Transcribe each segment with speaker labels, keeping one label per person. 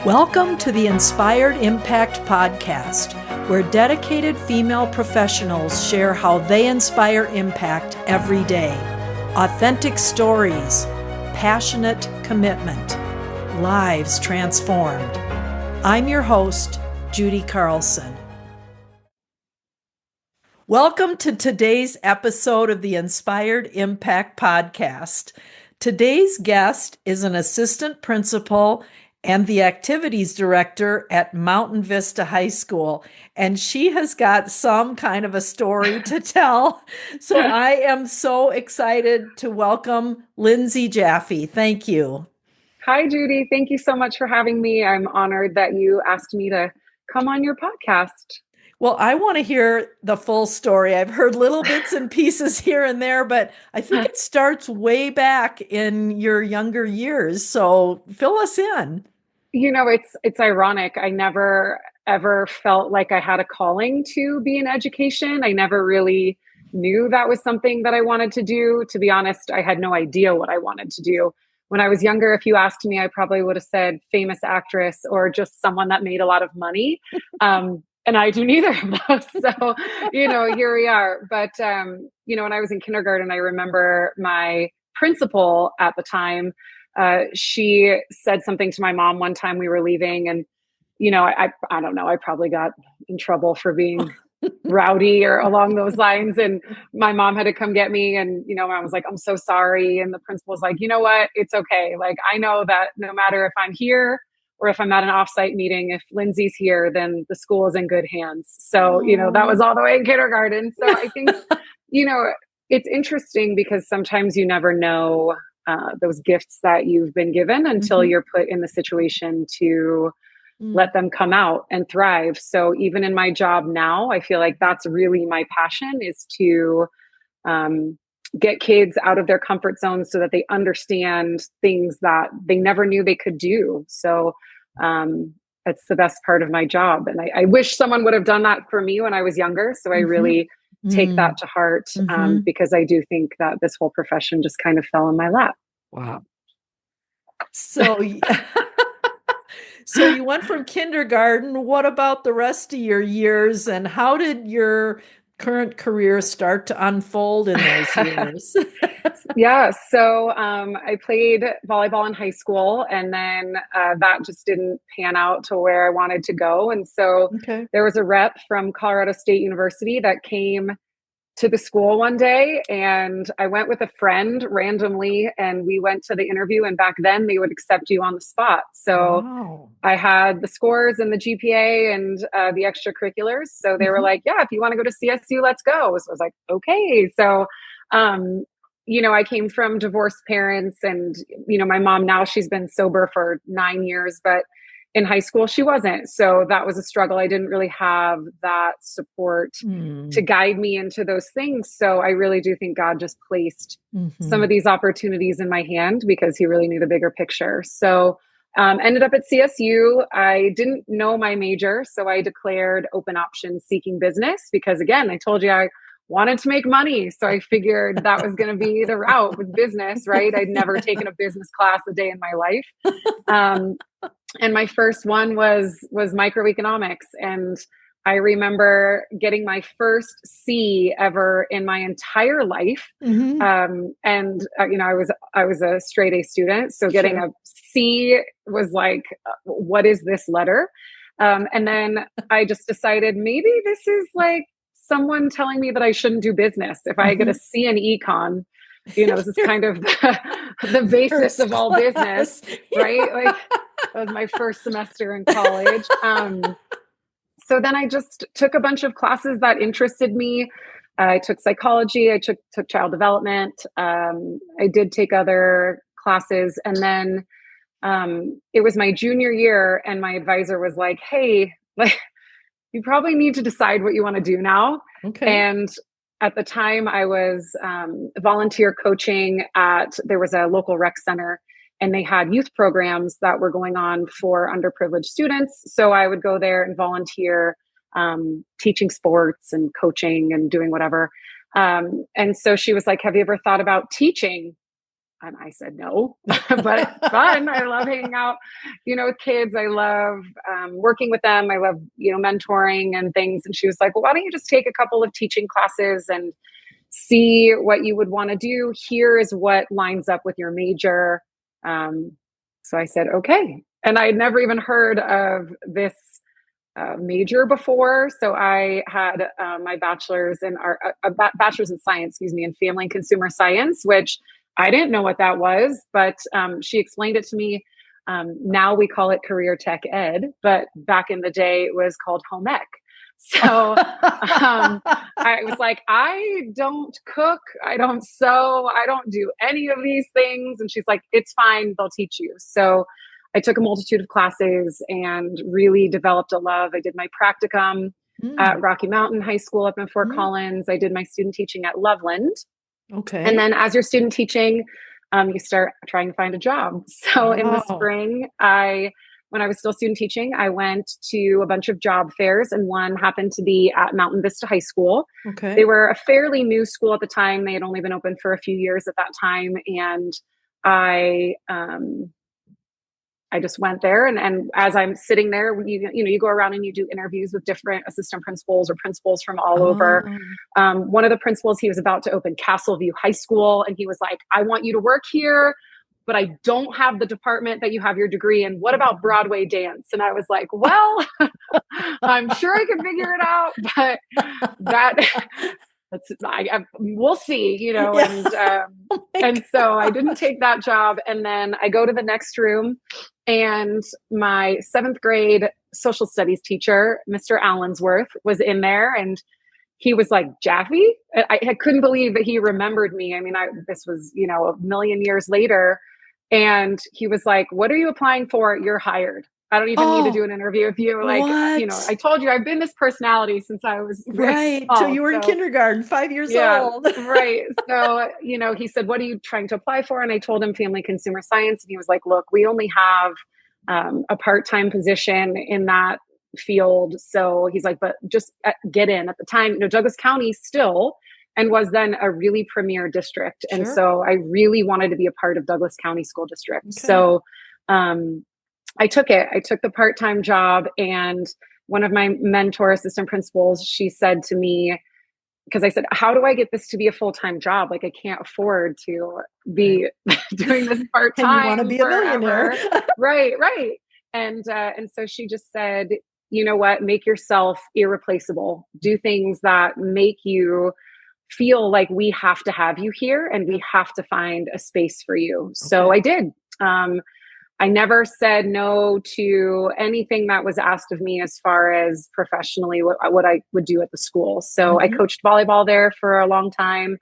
Speaker 1: Welcome to the Inspired Impact Podcast, where dedicated female professionals share how they inspire impact every day. Authentic stories, passionate commitment, lives transformed. I'm your host, Judy Carlson. Welcome to today's episode of the Inspired Impact Podcast. Today's guest is an assistant principal and the activities director at Mountain Vista High School. And she has got some kind of a story to tell. So I am so excited to welcome Lindsey Jaffe. Thank you.
Speaker 2: Hi, Judy. Thank you so much for having me. I'm honored that you asked me to come on your podcast.
Speaker 1: Well, I want to hear the full story. I've heard little bits and pieces here and there, but I think it starts way back in your younger years. So fill us in.
Speaker 2: You know, it's ironic. I never ever felt like I had a calling to be in education. I never really knew that was something that I wanted to do. To be honest, I had no idea what I wanted to do. When I was younger, if you asked me, I probably would have said famous actress or just someone that made a lot of money. And I do neither of those. So, here we are. But, when I was in kindergarten, I remember my principal at the time, she said something to my mom one time we were leaving. And, I don't know, I probably got in trouble for being rowdy or along those lines. And my mom had to come get me. And, I was like, I'm so sorry. And the principal was like, you know what? It's okay. Like, I know that no matter if I'm here or if I'm at an offsite meeting, if Lindsey's here, then the school is in good hands. So, that was all the way in kindergarten. So I think, it's interesting because sometimes you never know those gifts that you've been given until you're put in the situation to let them come out and thrive. So even in my job now, I feel like that's really my passion, is to get kids out of their comfort zone so that they understand things that they never knew they could do. So that's the best part of my job. And I wish someone would have done that for me when I was younger. So I really take that to heart because I do think that this whole profession just kind of fell in my lap.
Speaker 1: Wow. So, so you went from kindergarten. What about the rest of your years, and how did your current career start to unfold in those years?
Speaker 2: Yeah. So I played volleyball in high school, and then that just didn't pan out to where I wanted to go. And so there was a rep from Colorado State University that came to the school one day, and I went with a friend randomly, and we went to the interview. And back then they would accept you on the spot. So I had the scores and the GPA and the extracurriculars. So they were like, yeah, if you want to go to CSU, let's go. So I was like, okay. So, I came from divorced parents, and, my mom now, she's been sober for 9 years, but in high school, she wasn't. So that was a struggle. I didn't really have that support to guide me into those things. So I really do think God just placed some of these opportunities in my hand because he really knew the bigger picture. So ended up at CSU. I didn't know my major, so I declared open option seeking business because, again, I told you I wanted to make money. So I figured that was going to be the route with business, right? I'd never taken a business class a day in my life. And my first one was microeconomics. And I remember getting my first C ever in my entire life. I was a straight A student. So getting a C was like, what is this letter? And then I just decided maybe this is like someone telling me that I shouldn't do business. If I get a C in econ, this is kind of the basis of all business, right? Like, that was my first semester in college. So then I just took a bunch of classes that interested me. I took psychology. I took child development. I did take other classes. And then it was my junior year, and my advisor was like, hey, you probably need to decide what you want to do now. And at the time, I was volunteer coaching there was a local rec center, and they had youth programs that were going on for underprivileged students. So I would go there and volunteer, teaching sports and coaching and doing whatever. And so she was like, have you ever thought about teaching? And I said, no, but it's fun. I love hanging out, with kids. I love working with them. I love, mentoring and things. And she was like, well, why don't you just take a couple of teaching classes and see what you would want to do? Here is what lines up with your major. So I said, okay. And I had never even heard of this major before. So I had my bachelor's in bachelor's in science, in family and consumer science, which I didn't know what that was, but she explained it to me. Now we call it career tech ed, but back in the day it was called home ec. So I was like, I don't cook, I don't sew, I don't do any of these things. And she's like, it's fine, they'll teach you. So I took a multitude of classes and really developed a love. I did my practicum at Rocky Mountain High School up in Fort Collins. I did my student teaching at Loveland.
Speaker 1: Okay.
Speaker 2: And then as you're student teaching, you start trying to find a job. So in the spring, when I was still student teaching, I went to a bunch of job fairs, and one happened to be at Mountain Vista High School.
Speaker 1: Okay.
Speaker 2: They were a fairly new school at the time. They had only been open for a few years at that time. And I just went there, and as I'm sitting there, you go around and you do interviews with different assistant principals or principals from all over. One of the principals, he was about to open Castleview High School, and he was like, I want you to work here, but I don't have the department that you have your degree in. What about Broadway dance? And I was like, well, I'm sure I can figure it out, but we'll see, and so I didn't take that job. And then I go to the next room, and my 7th grade social studies teacher, Mr. Allensworth, was in there, and he was like, Jaffe? I couldn't believe that he remembered me. I mean, this was, a million years later. And he was like, what are you applying for? You're hired. I don't even need to do an interview with you. Like,
Speaker 1: what?
Speaker 2: I told you, I've been this personality since I was
Speaker 1: right.
Speaker 2: Small,
Speaker 1: so you were in kindergarten, 5 years old.
Speaker 2: Right. So, he said, what are you trying to apply for? And I told him family consumer science. And he was like, look, we only have a part-time position in that field. So he's like, but just get in. At the time, Douglas County still, and was then a really premier district.
Speaker 1: Sure.
Speaker 2: And so I really wanted to be a part of Douglas County School District. Okay. So I took it. I took the part-time job, and one of my mentor assistant principals, she said to me, because I said, how do I get this to be a full-time job? Like, I can't afford to be doing this part-time.
Speaker 1: And you want to be forever. A millionaire.
Speaker 2: Right. And so she just said, you know what, make yourself irreplaceable. Do things that make you feel like we have to have you here, and we have to find a space for you. Okay. So I did. I never said no to anything that was asked of me as far as professionally what I would do at the school. So I coached volleyball there for a long time.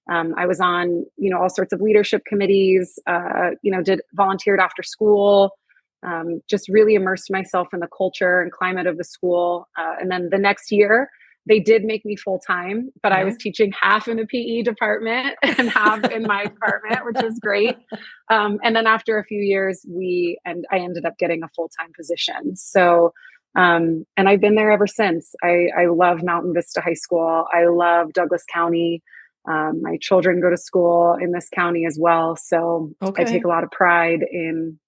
Speaker 2: I was on, all sorts of leadership committees, volunteered after school, just really immersed myself in the culture and climate of the school. And then the next year, they did make me full-time, but I was teaching half in the PE department and half in my department, which was great. And then after a few years, I ended up getting a full-time position. So, and I've been there ever since. I love Mountain Vista High School. I love Douglas County. My children go to school in this county as well. So I take a lot of pride in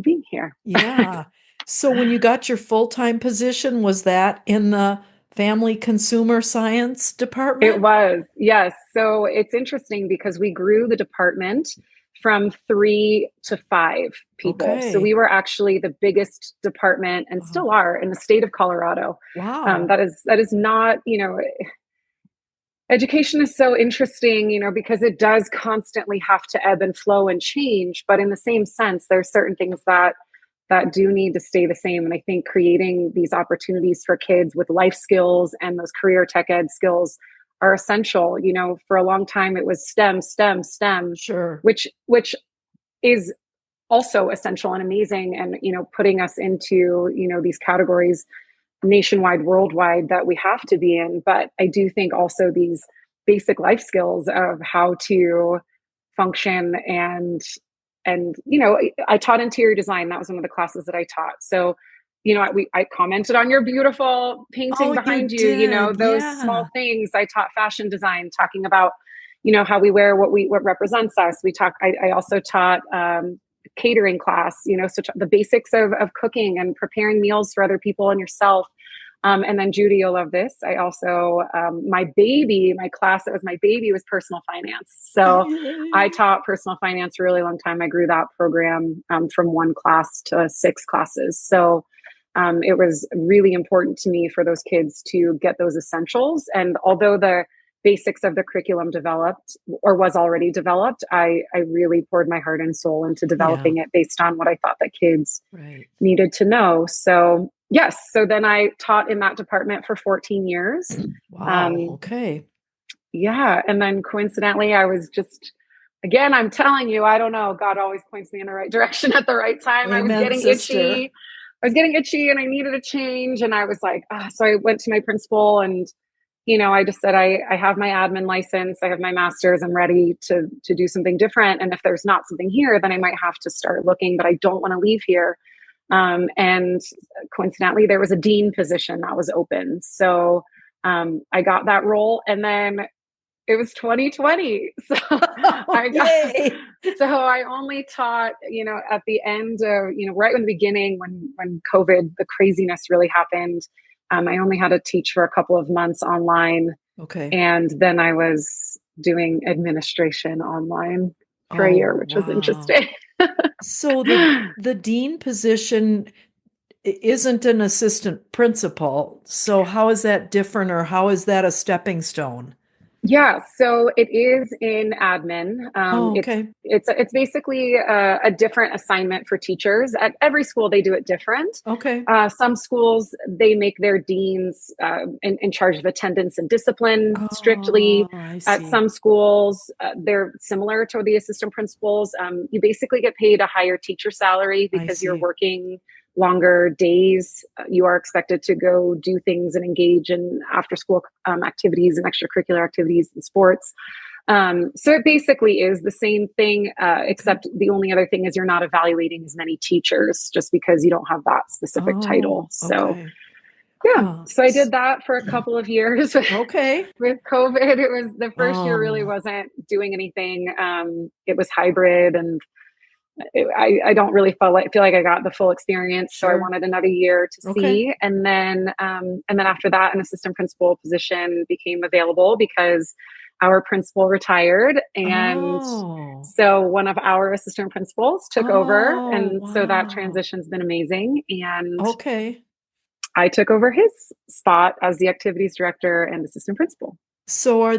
Speaker 2: being here.
Speaker 1: Yeah. So when you got your full-time position, was that in the family consumer science department?
Speaker 2: It was, yes. So it's interesting because we grew the department from 3 to 5 people. Okay. So we were actually the biggest department, and still are, in the state of Colorado.
Speaker 1: Wow.
Speaker 2: That is not, education is so interesting, because it does constantly have to ebb and flow and change. But in the same sense, there's certain things that do need to stay the same. And I think creating these opportunities for kids with life skills and those career tech ed skills are essential. For a long time, it was STEM,
Speaker 1: sure,
Speaker 2: which is also essential and amazing. And, putting us into, these categories nationwide, worldwide, that we have to be in. But I do think also these basic life skills of how to function and I taught interior design. That was one of the classes that I taught. So, I commented on your beautiful painting behind you, those small things. I taught fashion design, talking about, how we wear what represents us. I also taught catering class, so the basics of cooking and preparing meals for other people and yourself. And then Judy, you'll love this. I also, my class that was my baby was personal finance. So I taught personal finance for a really long time. I grew that program from one class to 6 classes. So it was really important to me for those kids to get those essentials. And although the basics of the curriculum developed or was already developed, I really poured my heart and soul into developing it based on what I thought that kids needed to know. So yes. So then I taught in that department for 14 years.
Speaker 1: Wow. Okay.
Speaker 2: Yeah. And then coincidentally, I was just, again, I'm telling you, I don't know, God always points me in the right direction at the right time.
Speaker 1: Amen,
Speaker 2: I was getting itchy. And I needed a change. And I was like, so I went to my principal and, I just said, I have my admin license. I have my master's. I'm ready to do something different. And if there's not something here, then I might have to start looking, but I don't want to leave here. And coincidentally, there was a dean position that was open. So I got that role, and then it was 2020. So I only taught, at the end of, right in the beginning when COVID, the craziness really happened. I only had to teach for a couple of months online.
Speaker 1: Okay.
Speaker 2: And then I was doing administration online for a year, which was interesting.
Speaker 1: So the dean position isn't an assistant principal. So how is that different, or how is that a stepping stone?
Speaker 2: Yeah, so it is in admin.
Speaker 1: Okay.
Speaker 2: It's basically a different assignment for teachers. At every school, they do it different.
Speaker 1: Okay.
Speaker 2: Some schools, they make their deans in charge of attendance and discipline strictly. At some schools, they're similar to the assistant principals. You basically get paid a higher teacher salary because you're working longer days. You are expected to go do things and engage in after school activities and extracurricular activities and sports. So it basically is the same thing, except the only other thing is you're not evaluating as many teachers just because you don't have that specific title. So so I did that for a couple of years. With COVID, it was the first year really wasn't doing anything. It was hybrid, and I don't really feel like I got the full experience. So I wanted another year to see. And then after that, an assistant principal position became available because our principal retired. And so one of our assistant principals took over. And so that transition's been amazing. And I took over his spot as the activities director and assistant principal.
Speaker 1: So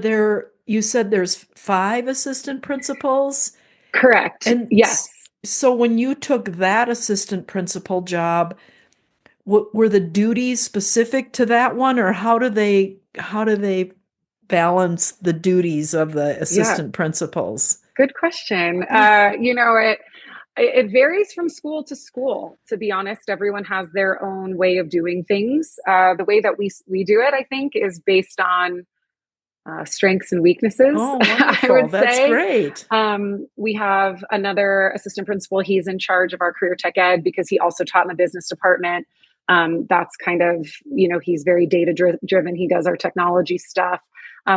Speaker 1: you said there's 5 assistant principals?
Speaker 2: Correct. And yes.
Speaker 1: So when you took that assistant principal job, were the duties specific to that one, or how do they balance the duties of the assistant principals?
Speaker 2: Good question. It varies from school to school. To be honest, everyone has their own way of doing things. The way that we do it, I think, is based on strengths and weaknesses.
Speaker 1: I would say. That's great.
Speaker 2: We have another assistant principal. He's in charge of our career tech ed because he also taught in the business department. That's kind of, he's very data driven. He does our technology stuff.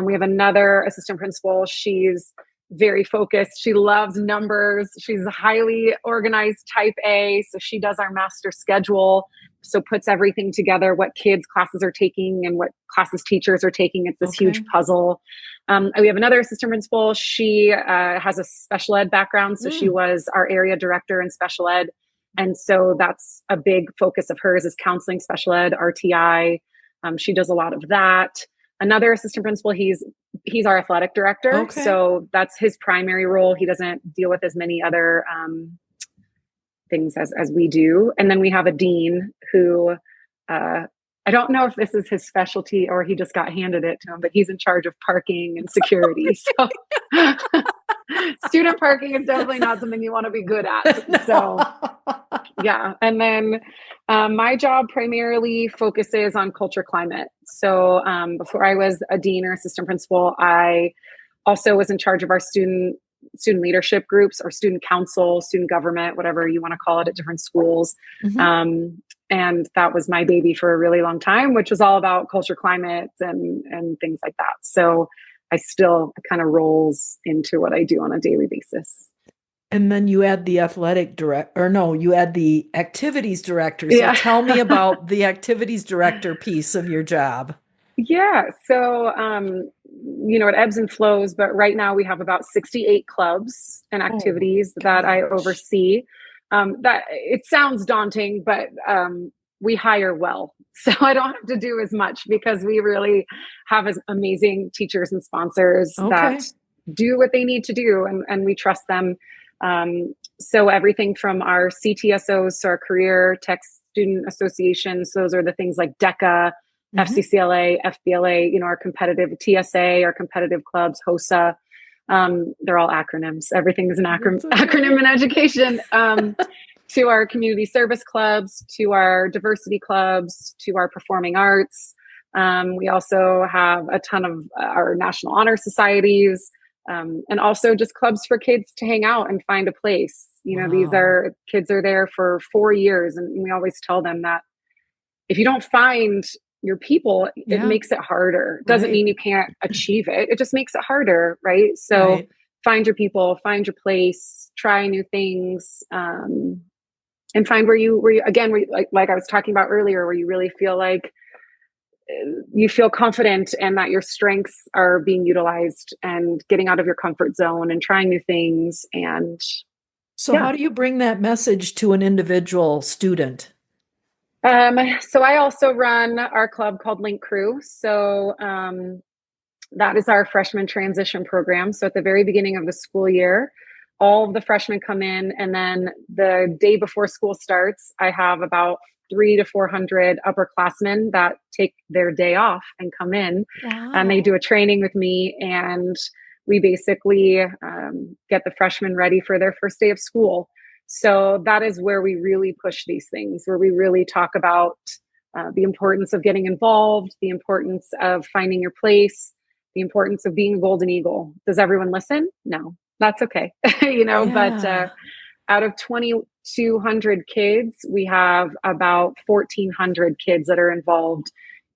Speaker 2: We have another assistant principal. She's very focused. She loves numbers. She's a highly organized type A. So she does our master schedule. So puts everything together, what kids classes are taking and what classes teachers are taking. It's this huge puzzle. We have another assistant principal. She has a special ed background. So she was our area director in special ed. And so that's a big focus of hers is counseling, special ed, RTI. She does a lot of that. Another assistant principal, he's our athletic director. So that's his primary role. He doesn't deal with as many other things as we do. And then we have a dean who, I don't know if this is his specialty or he just got handed it to him, but he's in charge of parking and security. So student parking is definitely not something you want to be good at. So yeah. And then my job primarily focuses on culture climate. So before I was a dean or assistant principal, I also was in charge of our student leadership groups or student council, student government, whatever you want to call it at different schools. And that was my baby for a really long time, which was all about culture climate and things like that. So I still kind of rolls into what I do on a daily basis.
Speaker 1: And then you add the athletic director, or no, you add the activities director. So
Speaker 2: Yeah.
Speaker 1: tell me about the activities director piece of your job.
Speaker 2: Yeah. So, it ebbs and flows, but right now we have about 68 clubs and
Speaker 1: Oh my
Speaker 2: activities that I
Speaker 1: gosh.
Speaker 2: oversee. That it sounds daunting, but we hire well. So I don't have to do as much because we really have amazing teachers and sponsors that
Speaker 1: Okay.
Speaker 2: do what they need to do, and we trust them. So everything from our CTSOs to our career tech student associations, those are the things like DECA,
Speaker 1: Mm-hmm.
Speaker 2: FCCLA, FBLA, our competitive TSA, our competitive clubs, HOSA. They're all acronyms. Everything is an
Speaker 1: That's
Speaker 2: acronym
Speaker 1: okay.
Speaker 2: in education. To our community service clubs, to our diversity clubs, to our performing arts. We also have a ton of our national honor societies, and also just clubs for kids to hang out and find a place. These
Speaker 1: Wow.
Speaker 2: are kids are there for 4 years, and we always tell them that if you don't find your people, it
Speaker 1: Yeah.
Speaker 2: makes it harder. Doesn't
Speaker 1: Right.
Speaker 2: mean you can't achieve it. It just makes it harder, right? So
Speaker 1: Right.
Speaker 2: find your people, find your place, try new things, and find where you again, like I was talking about earlier, where you really feel like you feel confident and that your strengths are being utilized, and getting out of your comfort zone and trying new things. And
Speaker 1: So
Speaker 2: yeah.
Speaker 1: how do you bring that message to an individual student?
Speaker 2: So I also run our club called Link Crew. So that is our freshman transition program. So at the very beginning of the school year, all of the freshmen come in, and then the day before school starts, I have about 300 to 400 upperclassmen that take their day off and come in, and they do
Speaker 1: Wow.
Speaker 2: a training with me, and we basically get the freshmen ready for their first day of school. So that is where we really push these things, where we really talk about the importance of getting involved, the importance of finding your place, the importance of being a golden eagle. Does everyone listen? No, that's okay. But
Speaker 1: Yeah.
Speaker 2: out of 2,200 kids, we have about 1,400 kids that are involved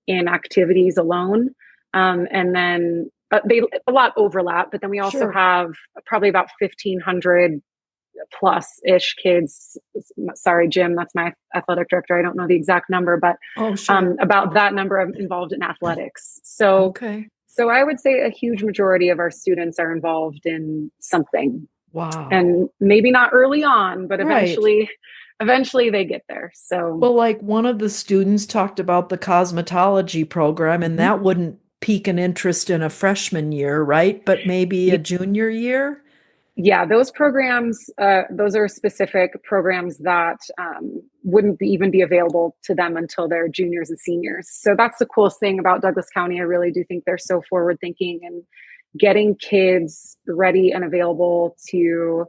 Speaker 2: in activities alone. And then they a lot overlap, but then we also
Speaker 1: Sure.
Speaker 2: have probably about 1,500 plus ish kids. Sorry, Jim, that's my athletic director. I don't know the exact number, but
Speaker 1: Oh, sure.
Speaker 2: about that number of involved in athletics.
Speaker 1: Okay.
Speaker 2: So I would say a huge majority of our students are involved in something,
Speaker 1: Wow.
Speaker 2: and maybe not early on, but
Speaker 1: Right.
Speaker 2: eventually they get there. So
Speaker 1: Well, like one of the students talked about the cosmetology program, and
Speaker 2: mhm.
Speaker 1: that wouldn't pique an interest in a freshman year, right? But maybe a junior year?
Speaker 2: Yeah, those programs, those are specific programs that wouldn't even be available to them until they're juniors and seniors. So that's the coolest thing about Douglas County. I really do think they're so forward thinking and getting kids ready and available to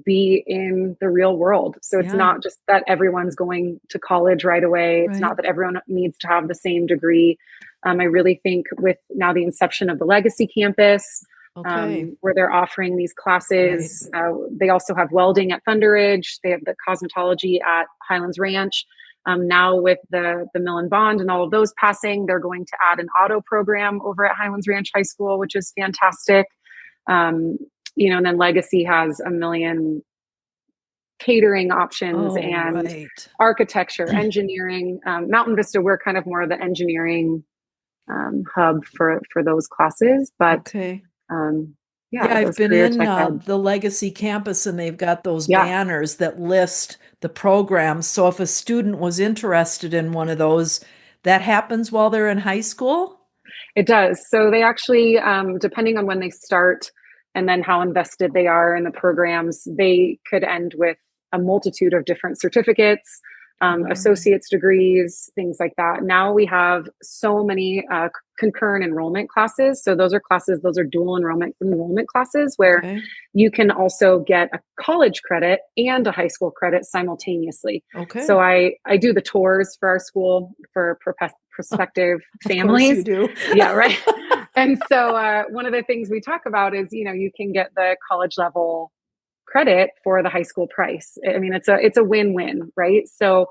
Speaker 2: be in the real world. So it's
Speaker 1: Yeah.
Speaker 2: not just that everyone's going to college right away. It's
Speaker 1: Right.
Speaker 2: not that everyone needs to have the same degree. I really think with now the inception of the Legacy campus,
Speaker 1: Okay.
Speaker 2: where they're offering these
Speaker 1: Right.
Speaker 2: classes. They also have welding at Thunder Ridge. They have the cosmetology at Highlands Ranch. Now with the Mill and Bond and all of those passing, they're going to add an auto program over at Highlands Ranch High School, which is fantastic. Um, and then Legacy has a million catering options
Speaker 1: Oh,
Speaker 2: and
Speaker 1: right.
Speaker 2: architecture, engineering. Mountain Vista, we're kind of more of the engineering hub for those classes, but
Speaker 1: Okay.
Speaker 2: um,
Speaker 1: Yeah,
Speaker 2: yeah,
Speaker 1: I've
Speaker 2: those
Speaker 1: been
Speaker 2: career
Speaker 1: in
Speaker 2: tech ed.
Speaker 1: the Legacy campus and they've got those
Speaker 2: Yeah,
Speaker 1: banners that list the programs. So if a student was interested in one of those, that happens while they're in high school?
Speaker 2: it does. So they actually, depending on when they start and then how invested they are in the programs, they could end with a multitude of different certificates,
Speaker 1: Wow.
Speaker 2: associate's degrees, things like that. Now we have so many concurrent enrollment classes. So those are dual enrollment classes where
Speaker 1: Okay.
Speaker 2: you can also get a college credit and a high school credit simultaneously. So
Speaker 1: Okay.
Speaker 2: I do the tours for our school for prospective
Speaker 1: Of course you
Speaker 2: families.
Speaker 1: do.
Speaker 2: Yeah, right. And so one of the things we talk about is, you can get the college level credit for the high school price. I mean, it's a win-win, right? So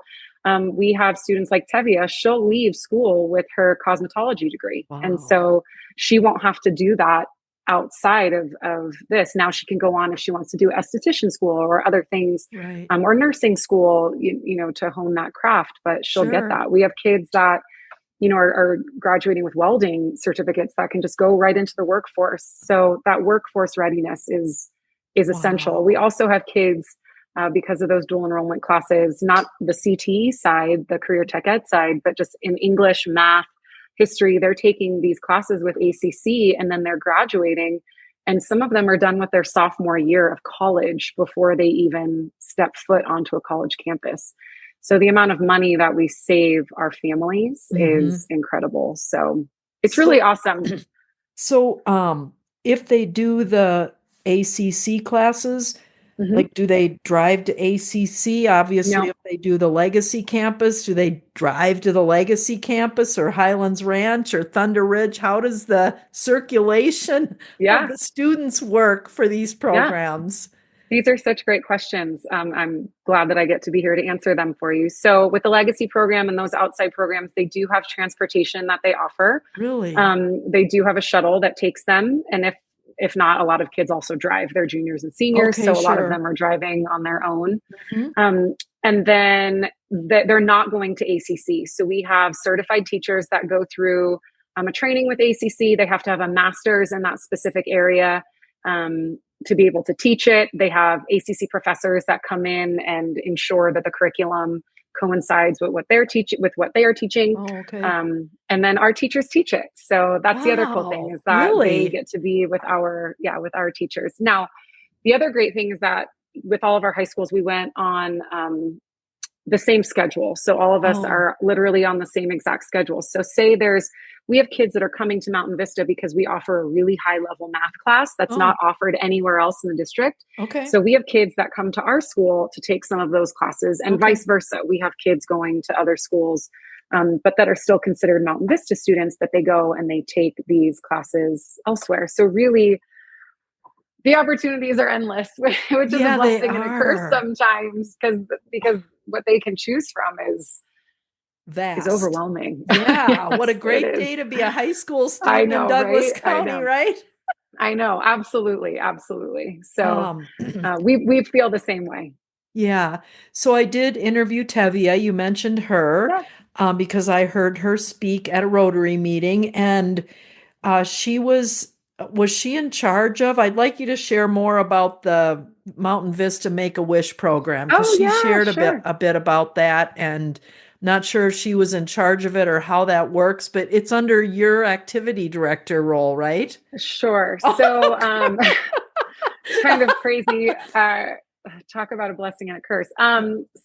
Speaker 2: we have students like Tevia, she'll leave school with her cosmetology degree. And
Speaker 1: Wow.
Speaker 2: so she won't have to do that outside of this. Now she can go on if she wants to do esthetician school or other things,
Speaker 1: Right.
Speaker 2: or nursing school, to hone that craft, but she'll get
Speaker 1: Sure.
Speaker 2: that. We have kids that, are graduating with welding certificates that can just go right into the workforce. So that workforce readiness is essential. We
Speaker 1: Wow.
Speaker 2: also have kids, because of those dual enrollment classes, not the CT side, the career tech ed side, but just in English, math, history, they're taking these classes with ACC and then they're graduating. And some of them are done with their sophomore year of college before they even step foot onto a college campus. So the amount of money that we save our families is incredible. So it's really
Speaker 1: So,
Speaker 2: awesome.
Speaker 1: if they do the ACC classes,
Speaker 2: Mhm.
Speaker 1: like, do they drive to ACC? Obviously,
Speaker 2: No.
Speaker 1: if they do the Legacy campus, do they drive to the Legacy campus or Highlands Ranch or Thunder Ridge? How does the circulation of
Speaker 2: Yeah.
Speaker 1: the students work for these
Speaker 2: Yeah.
Speaker 1: programs?
Speaker 2: These are such great questions. I'm glad that I get to be here to answer them for you. So, with the Legacy program and those outside programs, they do have transportation that they offer.
Speaker 1: Really?
Speaker 2: They do have a shuttle that takes them, and if not, a lot of kids also drive. They're juniors and seniors,
Speaker 1: Okay,
Speaker 2: so a lot of
Speaker 1: sure.
Speaker 2: them are driving on their own.
Speaker 1: Mhm.
Speaker 2: And then they're not going to ACC. So we have certified teachers that go through a training with ACC. They have to have a master's in that specific area. To be able to teach it. They have ACC professors that come in and ensure that the curriculum coincides with what they're teaching, with what they are teaching.
Speaker 1: Oh, okay.
Speaker 2: And then our teachers teach it. So that's the other cool thing,
Speaker 1: Wow.
Speaker 2: is that they
Speaker 1: Really?
Speaker 2: get to be with our teachers. Now, the other great thing is that with all of our high schools, we went on the same schedule. So all of us
Speaker 1: Oh,
Speaker 2: are literally on the same exact schedule. So say we have kids that are coming to Mountain Vista because we offer a really high level math class that's not
Speaker 1: oh,
Speaker 2: offered anywhere else in the district.
Speaker 1: okay.
Speaker 2: So we have kids that come to our school to take some of those classes, and
Speaker 1: Okay.
Speaker 2: vice versa. We have kids going to other schools, but that are still considered Mountain Vista students, that they go and they take these classes elsewhere. So really, the opportunities are endless, which is a
Speaker 1: Yeah, they
Speaker 2: blessing and a curse
Speaker 1: are
Speaker 2: sometimes, because what they can choose from is
Speaker 1: vast.
Speaker 2: overwhelming.
Speaker 1: Yeah, what a
Speaker 2: Yes, it
Speaker 1: great
Speaker 2: is.
Speaker 1: day to be a high school
Speaker 2: I
Speaker 1: student in
Speaker 2: know,
Speaker 1: Douglas
Speaker 2: right? I
Speaker 1: County,
Speaker 2: know.
Speaker 1: right?
Speaker 2: I know. Absolutely. Absolutely. So
Speaker 1: Um,
Speaker 2: we feel the same way.
Speaker 1: yeah. So I did interview Tevia. You mentioned her,
Speaker 2: Yeah.
Speaker 1: because I heard her speak at a Rotary meeting, and she was she in charge of? I'd like you to share more about the Mountain Vista Make-A-Wish program, because
Speaker 2: Oh
Speaker 1: she
Speaker 2: yeah,
Speaker 1: shared
Speaker 2: sure.
Speaker 1: a bit about that, and not sure if she was in charge of it or how that works, but it's under your activity director role, right?
Speaker 2: Sure. So it's kind of crazy. Talk about a blessing and a curse.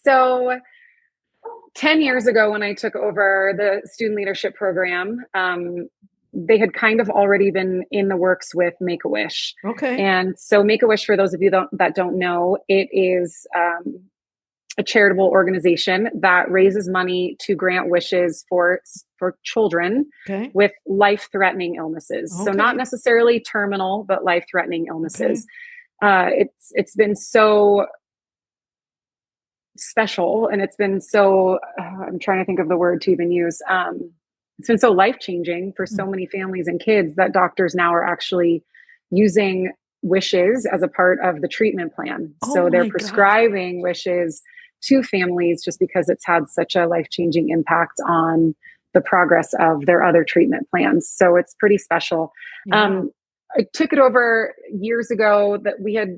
Speaker 2: So 10 years ago, when I took over the student leadership program, they had kind of already been in the works with Make a Wish.
Speaker 1: Okay.
Speaker 2: And so, Make a Wish, for those of you that don't know, it is a charitable organization that raises money to grant wishes for children
Speaker 1: Okay.
Speaker 2: with life-threatening illnesses. So, not
Speaker 1: Okay.
Speaker 2: necessarily terminal, but life-threatening
Speaker 1: Okay.
Speaker 2: illnesses. It's been so special, and it's been so I'm trying to think of the word to even use. It's been so life changing for so many families and kids that doctors now are actually using wishes as a part of the treatment plan.
Speaker 1: Oh
Speaker 2: So they're
Speaker 1: my God.
Speaker 2: prescribing wishes to families just because it's had such a life changing impact on the progress of their other treatment plans. So it's pretty special.
Speaker 1: Yeah.
Speaker 2: um, I took it over years ago. That we had,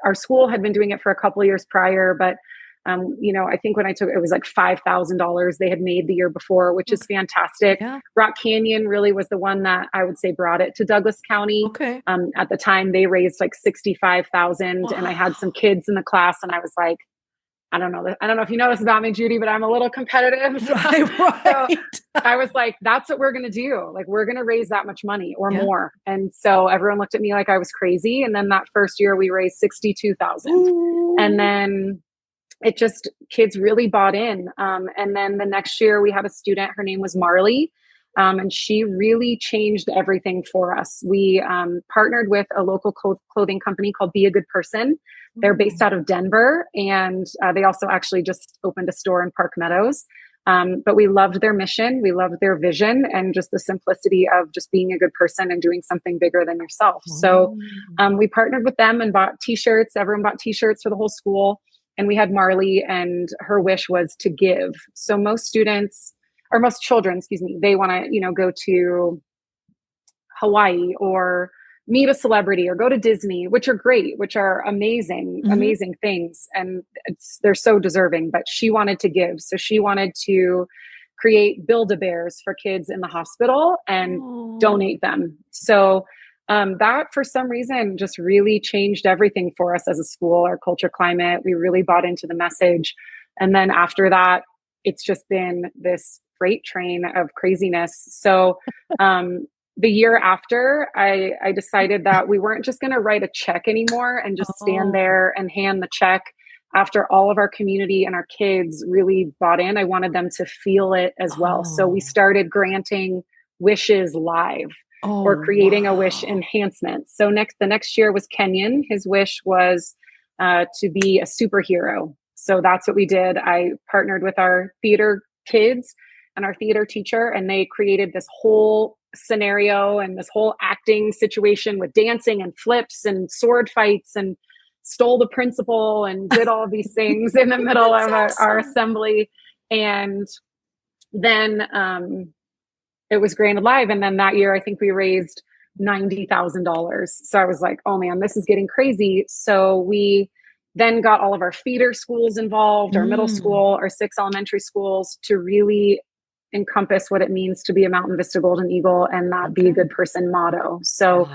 Speaker 2: our school had been doing it for a couple of years prior, but I think when I took it, was like $5,000 they had made the year before, which is
Speaker 1: Okay.
Speaker 2: fantastic.
Speaker 1: Yeah.
Speaker 2: Rock Canyon really was the one that I would say brought it to Douglas County.
Speaker 1: Okay.
Speaker 2: At the time, they raised like 65,000, and I had some
Speaker 1: Wow.
Speaker 2: kids in the class, and I was like, I don't know. I don't know if you know this about me, Judy, but I'm a little competitive.
Speaker 1: Right,
Speaker 2: So
Speaker 1: right.
Speaker 2: I was like, that's what we're going to do. Like, we're going to raise that much money or
Speaker 1: Yeah.
Speaker 2: more. And so everyone looked at me like I was crazy. And then that first year we raised 62,000. And
Speaker 1: Ooh.
Speaker 2: then kids really bought in. And then the next year we had a student, her name was Marley. And she really changed everything for us. We partnered with a local clothing company called Be a Good Person. They're based
Speaker 1: Ooh.
Speaker 2: out of Denver, and they also actually just opened a store in Park Meadows. But we loved their mission, we loved their vision, and just the simplicity of just being a good person and doing something bigger than yourself. So we partnered with them and bought t-shirts. Everyone bought t-shirts for the whole school. And we had Marley, and her wish was to give. So most students, or most children, excuse me, they want to, go to Hawaii or meet a celebrity or go to Disney, which are great, which are amazing, amazing things. And they're so deserving, but she wanted to give. So she wanted to create Build-A-Bears for kids in the hospital and donate them. So that for some reason just really changed everything for us as a school, our culture climate. We really bought into the message. And then after that, it's just been this freight train of craziness. So the year after, I decided that we weren't just going to write a check anymore and just stand there and hand the check. After all of our community and our kids really bought in, I wanted them to feel it as well. So we started granting wishes live or creating a wish enhancement. So the next year was Kenyon. His wish was to be a superhero. So that's what we did. I partnered with our theater kids and our theater teacher, and they created this whole scenario and this whole acting situation with dancing and flips and sword fights, and stole the principal and did all of these things in the middle of our assembly. And then it was granted live. And then that year, I think we raised $90,000. So I was like, oh man, this is getting crazy. So we then got all of our feeder schools involved, our middle school, our 6 elementary schools, to really encompass what it means to be a Mountain Vista Golden Eagle and that be a good person motto. So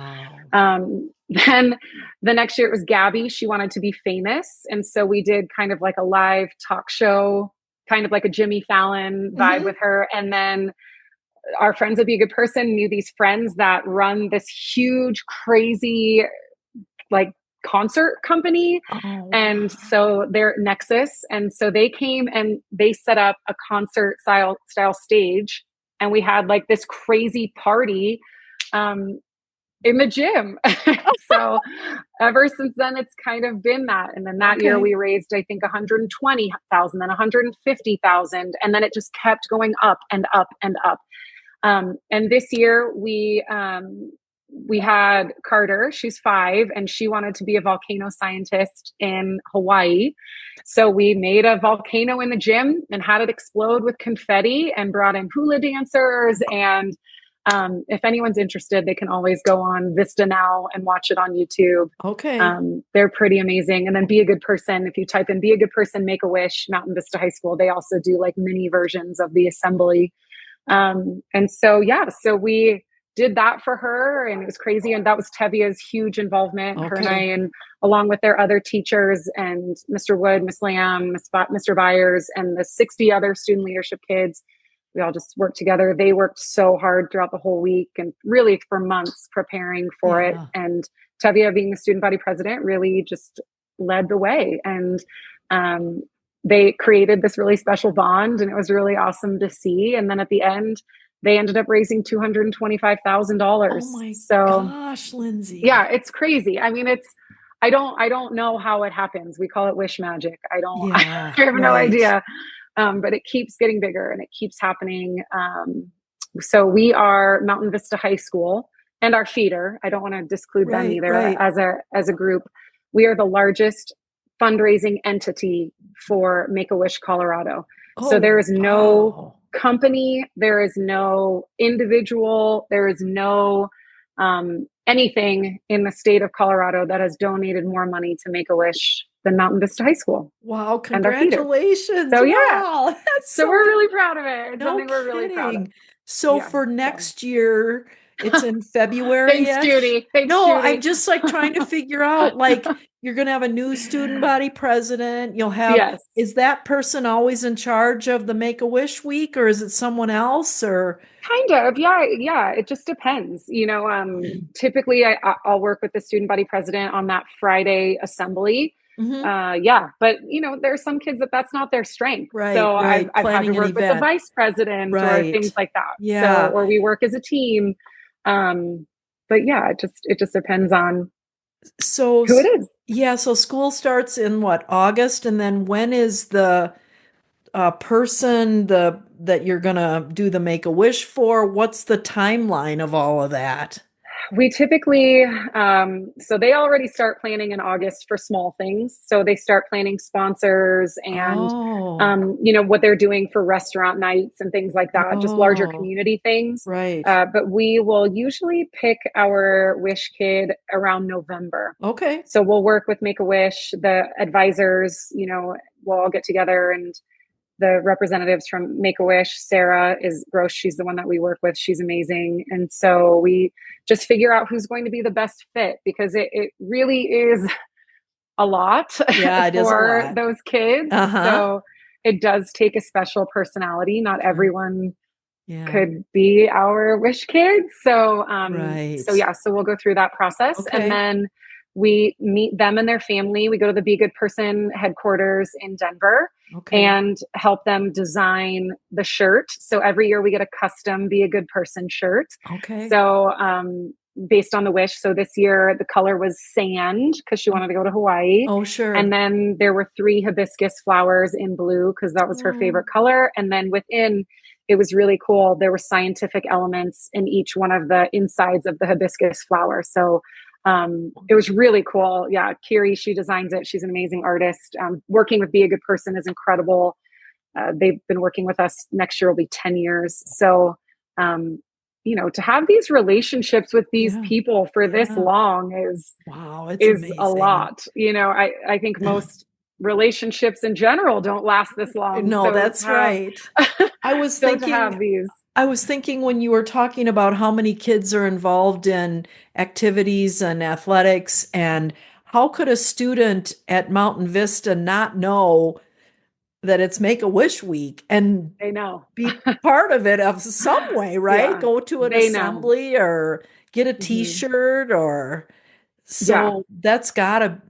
Speaker 2: then the next year it was Gabby. She wanted to be famous. And so we did kind of like a live talk show, kind of like a Jimmy Fallon vibe with her. And then our friends would be a good person, knew these friends that run this huge, crazy, like concert company. And so they're Nexus. And so they came and they set up a concert style stage. And we had like this crazy party in the gym. So ever since then, it's kind of been that. And then that year we raised, I think, 120,000, then 150,000. And then it just kept going up and up and up. And this year we had Carter, she's 5, and she wanted to be a volcano scientist in Hawaii. So we made a volcano in the gym and had it explode with confetti and brought in hula dancers. And if anyone's interested, they can always go on Vista Now and watch it on YouTube. They're pretty amazing. And then Be a Good Person. If you type in Be a Good Person, Make a Wish, Mountain Vista High School, they also do like mini versions of the assembly. And so, so we did that for her, and it was crazy. And that was Tevia's huge involvement, her and I, and along with their other teachers and Mr. Wood, Miss Lamb, Mr. Byers, and the 60 other student leadership kids. We all just worked together. They worked so hard throughout the whole week and really for months preparing for it. And Tevia, being the student body president, really just led the way. And they created this really special bond, and it was really awesome to see. And then at the end, they ended up raising $225,000.
Speaker 1: Oh my gosh, Lindsey.
Speaker 2: Yeah, it's crazy. I mean, I don't know how it happens. We call it wish magic. I have no idea. But it keeps getting bigger and it keeps happening. So we are Mountain Vista High School and our feeder. I don't want to disclude them either as a group. We are the largest fundraising entity for Make-A-Wish Colorado. So there is no company, there is no individual, there is no anything in the state of Colorado that has donated more money to Make-A-Wish than Mountain Vista High School.
Speaker 1: Wow, congratulations.
Speaker 2: So
Speaker 1: wow,
Speaker 2: so we're really proud of it. It's something we're really proud of.
Speaker 1: So for next year, it's in February.
Speaker 2: Thanks, Judy. Judy.
Speaker 1: I'm just like trying to figure out, like, you're going to have a new student body president. You'll have, is that person always in charge of the Make-A-Wish week, or is it someone else, or?
Speaker 2: Kind of. Yeah. It just depends. Typically I'll work with the student body president on that Friday assembly. But there's some kids that's not their strength. So I've had to work with the vice president or things like that. So, or we work as a team. But yeah, it just depends on who it is.
Speaker 1: Yeah. So school starts in what, August? And then when is the person that you're going to do the Make-A-Wish for? What's the timeline of all of that?
Speaker 2: We typically, so they already start planning in August for small things. So they start planning sponsors and,
Speaker 1: Oh,
Speaker 2: what they're doing for restaurant nights and things like that, just larger
Speaker 1: oh,
Speaker 2: community things.
Speaker 1: right.
Speaker 2: But we will usually pick our Wish Kid around November.
Speaker 1: Okay.
Speaker 2: So we'll work with Make-A-Wish, the advisors, we'll all get together, and the representatives from Make-A-Wish, Sarah is Gross. She's the one that we work with. She's amazing. And so we just figure out who's going to be the best fit, because it really is a lot
Speaker 1: Yeah, it is a
Speaker 2: for
Speaker 1: lot.
Speaker 2: those kids.
Speaker 1: Uh-huh.
Speaker 2: So it does take a special personality. Not
Speaker 1: Sure.
Speaker 2: everyone
Speaker 1: Yeah.
Speaker 2: could be our Wish Kids. So
Speaker 1: Right.
Speaker 2: yeah, so we'll go through that process, and
Speaker 1: Okay.
Speaker 2: then we meet them and their family. We go to the Be Good Person headquarters in Denver
Speaker 1: Okay.
Speaker 2: and help them design the shirt. So every year we get a custom Be a Good Person shirt.
Speaker 1: Okay.
Speaker 2: So based on the wish. So this year the color was sand because she wanted to go to Hawaii.
Speaker 1: Oh, sure.
Speaker 2: And then there were 3 hibiscus flowers in blue because that was her
Speaker 1: Oh,
Speaker 2: favorite color. And then within, it was really cool. There were scientific elements in each one of the insides of the hibiscus flower. So it was really cool. Yeah, Kiri, she designs it. She's an amazing artist. Working with Be a Good Person is incredible. They've been working with us. Next year will be 10 years. So, to have these relationships with these
Speaker 1: yeah.
Speaker 2: people for this
Speaker 1: Yeah.
Speaker 2: long
Speaker 1: Wow, it's
Speaker 2: is a
Speaker 1: amazing.
Speaker 2: lot. I think most relationships in general don't last this long.
Speaker 1: No,
Speaker 2: So
Speaker 1: that's right. I was
Speaker 2: to
Speaker 1: thinking
Speaker 2: have these,
Speaker 1: I was thinking when you were talking about how many kids are involved in activities and athletics, and how could a student at Mountain Vista not know that it's Make-A-Wish week and
Speaker 2: they know.
Speaker 1: be part of it of some way, right?
Speaker 2: Yeah,
Speaker 1: Go to an
Speaker 2: they know.
Speaker 1: assembly or get a
Speaker 2: Hmm.
Speaker 1: t-shirt or
Speaker 2: Yeah.
Speaker 1: so that's gotta,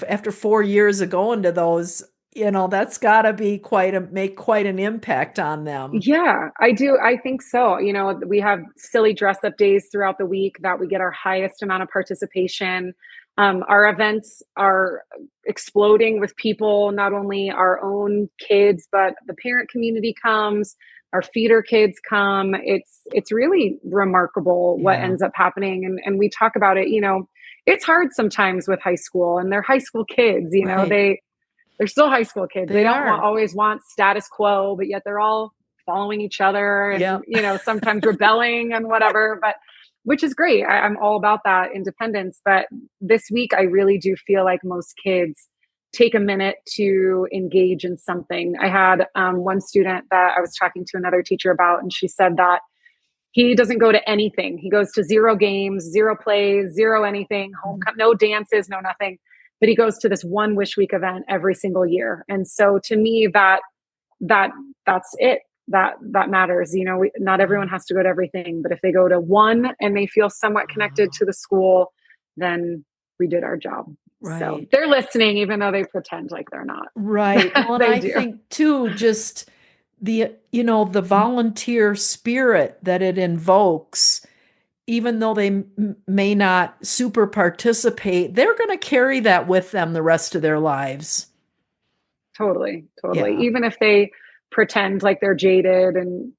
Speaker 1: after 4 years of going to those, that's gotta be make quite an impact on them.
Speaker 2: Yeah, I do. I think so. We have silly dress up days throughout the week that we get our highest amount of participation. Our events are exploding with people, not only our own kids, but the parent community comes, our feeder kids come. It's really remarkable what
Speaker 1: Yeah,
Speaker 2: ends up happening. And we talk about it, it's hard sometimes with high school, and they're high school kids,
Speaker 1: right.
Speaker 2: they're still high school kids. They
Speaker 1: They
Speaker 2: don't
Speaker 1: are.
Speaker 2: always want status quo, but yet they're all following each other and,
Speaker 1: Yep.
Speaker 2: sometimes rebelling and whatever, but which is great. I'm all about that independence. But this week, I really do feel like most kids take a minute to engage in something. I had one student that I was talking to another teacher about, and she said that he doesn't go to anything. He goes to 0 games, 0 plays, 0 anything, no dances, no nothing. But he goes to this one Wish Week event every single year. And so to me, that that's it. That matters. Not everyone has to go to everything, but if they go to one and they feel somewhat connected
Speaker 1: Wow.
Speaker 2: to the school, then we did our job. So
Speaker 1: Right.
Speaker 2: they're listening, even though they pretend like they're not.
Speaker 1: Right. Well, and
Speaker 2: They
Speaker 1: I
Speaker 2: do.
Speaker 1: think too, just the volunteer spirit that it invokes, even though they may not super participate, they're going to carry that with them the rest of their lives.
Speaker 2: Totally, totally.
Speaker 1: Yeah.
Speaker 2: Even if they pretend like they're jaded and,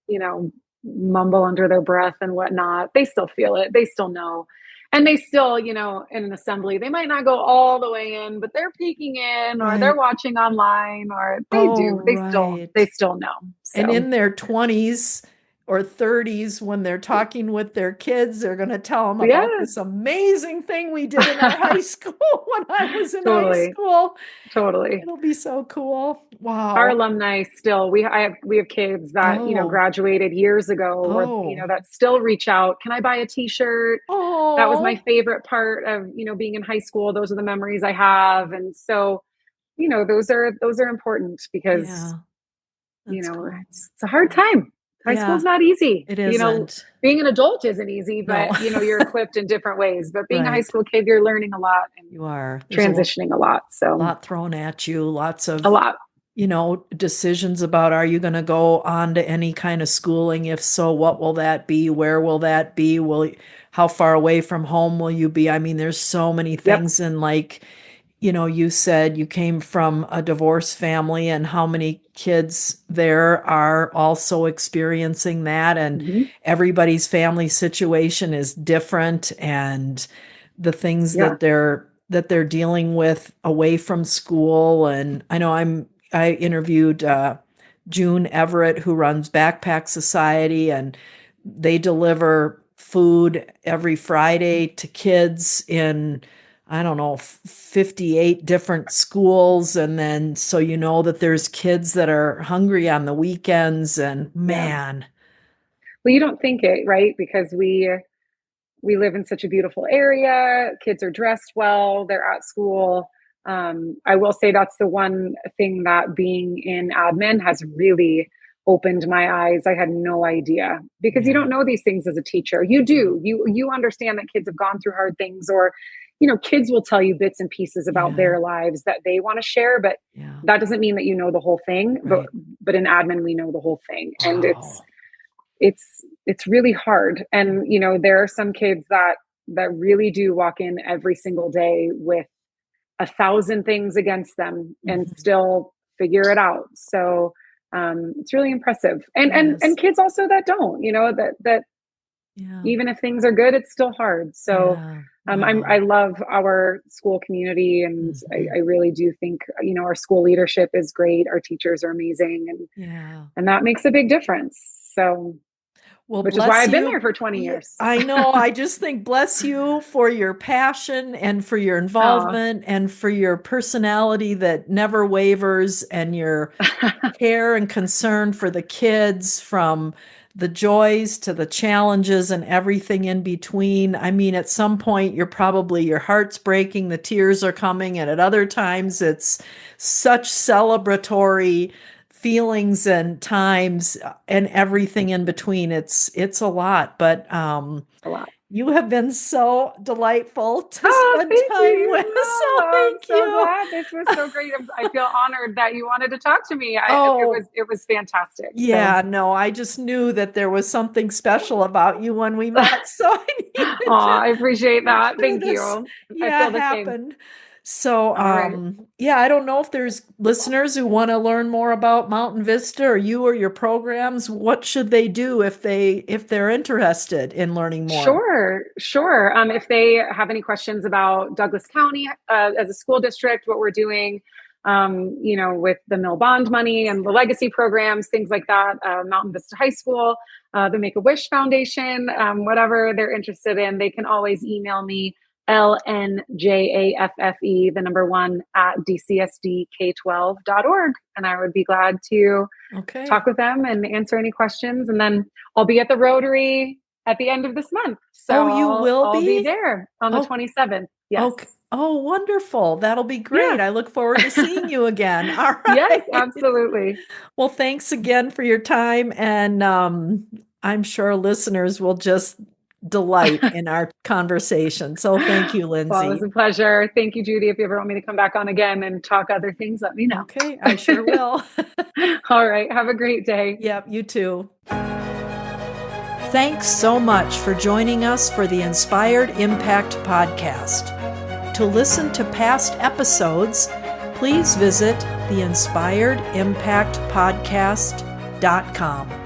Speaker 2: mumble under their breath and whatnot, they still feel it. They still know. And they still, in an assembly, they might not go all the way in, but they're peeking in, or they're
Speaker 1: Right.
Speaker 2: watching online, or they
Speaker 1: Oh,
Speaker 2: do. They
Speaker 1: right.
Speaker 2: still know.
Speaker 1: And
Speaker 2: So
Speaker 1: in their 20s or 30s, when they're talking with their kids, they're going to tell them about
Speaker 2: yeah.
Speaker 1: this amazing thing we did in our high school when I was in high
Speaker 2: Totally.
Speaker 1: school.
Speaker 2: Totally.
Speaker 1: It'll be so cool.
Speaker 2: Our
Speaker 1: Wow.
Speaker 2: alumni still, we have kids that,
Speaker 1: Oh,
Speaker 2: graduated years ago, where,
Speaker 1: oh,
Speaker 2: that still reach out. Can I buy a t-shirt? That was my
Speaker 1: oh,
Speaker 2: favorite part of, being in high school. Those are the memories I have. And so, those are important because,
Speaker 1: yeah, that's cool.
Speaker 2: it's a hard time. High
Speaker 1: Yeah,
Speaker 2: school's not easy.
Speaker 1: it isn't.
Speaker 2: Being an adult isn't easy,
Speaker 1: No,
Speaker 2: but, you're equipped in different ways. But being a high
Speaker 1: right.
Speaker 2: school kid, you're learning a lot and
Speaker 1: You are. There's
Speaker 2: transitioning a lot. So
Speaker 1: lot thrown at you, lots
Speaker 2: a
Speaker 1: of,
Speaker 2: lot.
Speaker 1: decisions about are you going to go on to any kind of schooling? If so, what will that be? Where will that be? How far away from home will you be? I mean, there's so many
Speaker 2: Yep.
Speaker 1: things, and like, you said you came from a divorced family and how many kids there are also experiencing that. And
Speaker 2: Mhm.
Speaker 1: everybody's family situation is different, and the things
Speaker 2: Yeah.
Speaker 1: that they're dealing with away from school. And I interviewed June Everett, who runs Backpack Society, and they deliver food every Friday to kids in, I don't know, 58 different schools. And then so that there's kids that are hungry on the weekends, and
Speaker 2: Yeah.
Speaker 1: man.
Speaker 2: Well, you don't think it, right? Because we live in such a beautiful area. Kids are dressed well. They're at school. I will say that's the one thing that being in admin has really opened my eyes. I had no idea, because you
Speaker 1: Yeah.
Speaker 2: don't know these things as a teacher. You do. You understand that kids have gone through hard things, or kids will tell you bits and pieces about
Speaker 1: Yeah.
Speaker 2: their lives that they want to share, but
Speaker 1: Yeah.
Speaker 2: that doesn't mean that you know the whole thing. But
Speaker 1: Right.
Speaker 2: but in admin, we know the whole thing, and
Speaker 1: Wow.
Speaker 2: it's really hard. And there are some kids that really do walk in every single day with 1,000 things against them and
Speaker 1: Mhm.
Speaker 2: still figure it out. So it's really impressive. And
Speaker 1: Yes.
Speaker 2: kids also that don't, that
Speaker 1: Yeah.
Speaker 2: even if things are good, it's still hard. So
Speaker 1: Yeah.
Speaker 2: I
Speaker 1: Wow.
Speaker 2: love our school community, and
Speaker 1: Mhm.
Speaker 2: I really do think our school leadership is great. Our teachers are amazing,
Speaker 1: Yeah.
Speaker 2: and that makes a big difference. So,
Speaker 1: Well,
Speaker 2: which is why
Speaker 1: bless
Speaker 2: I've been there
Speaker 1: you.
Speaker 2: for 20
Speaker 1: Yeah,
Speaker 2: years.
Speaker 1: I know. I just think bless you for your passion and for your
Speaker 2: Oh,
Speaker 1: involvement and for your personality that never wavers, and your care and concern for the kids, from the joys to the challenges and everything in between. I mean, at some point, your heart's breaking, the tears are coming, and at other times, it's such celebratory feelings and times, and everything in between. It's a lot, but
Speaker 2: a lot.
Speaker 1: you have been so delightful to
Speaker 2: Oh,
Speaker 1: spend
Speaker 2: thank
Speaker 1: time with.
Speaker 2: you.
Speaker 1: So
Speaker 2: Oh, I'm
Speaker 1: thank
Speaker 2: so
Speaker 1: you.
Speaker 2: glad. This was so great. I feel honored that you wanted to talk to me. It was
Speaker 1: Oh,
Speaker 2: it was fantastic. So,
Speaker 1: yeah, no, I just knew that there was something special about you when we met, so I
Speaker 2: oh,
Speaker 1: needed to
Speaker 2: I appreciate
Speaker 1: make
Speaker 2: that.
Speaker 1: sure
Speaker 2: Thank
Speaker 1: this,
Speaker 2: you. I
Speaker 1: yeah,
Speaker 2: feel the same.
Speaker 1: happened. So,
Speaker 2: All right.
Speaker 1: yeah, I don't know if there's listeners who want to learn more about Mountain Vista or you or your programs. What should they do if they're interested in learning more?
Speaker 2: Sure, sure. If they have any questions about Douglas County as a school district, what we're doing, with the mill bond money and the legacy programs, things like that, Mountain Vista High School, the Make a Wish Foundation, whatever they're interested in, they can always email me, LNJAFFE, the number one, at dcsdk12.org. And I would be glad to talk
Speaker 1: Okay.
Speaker 2: with them and answer any questions. And then I'll be at the Rotary at the end of this month. So
Speaker 1: Oh, you will
Speaker 2: I'll be
Speaker 1: be?
Speaker 2: there on the
Speaker 1: Oh,
Speaker 2: 27th. Yes.
Speaker 1: okay. Oh, wonderful. That'll be great.
Speaker 2: Yeah.
Speaker 1: I look forward to seeing you again. All
Speaker 2: Yes,
Speaker 1: right.
Speaker 2: absolutely.
Speaker 1: Well, thanks again for your time. And I'm sure listeners will just delight in our conversation. So thank you,
Speaker 2: Well, it was
Speaker 1: Lindsey.
Speaker 2: a pleasure. Thank you, Judy. If you ever want me to come back on again and talk other things, let me know.
Speaker 1: Okay, I sure will.
Speaker 2: All right. Have a great day.
Speaker 1: Yep, you too. Thanks so much for joining us for the Inspired Impact podcast. To listen to past episodes, please visit theinspiredimpactpodcast.com.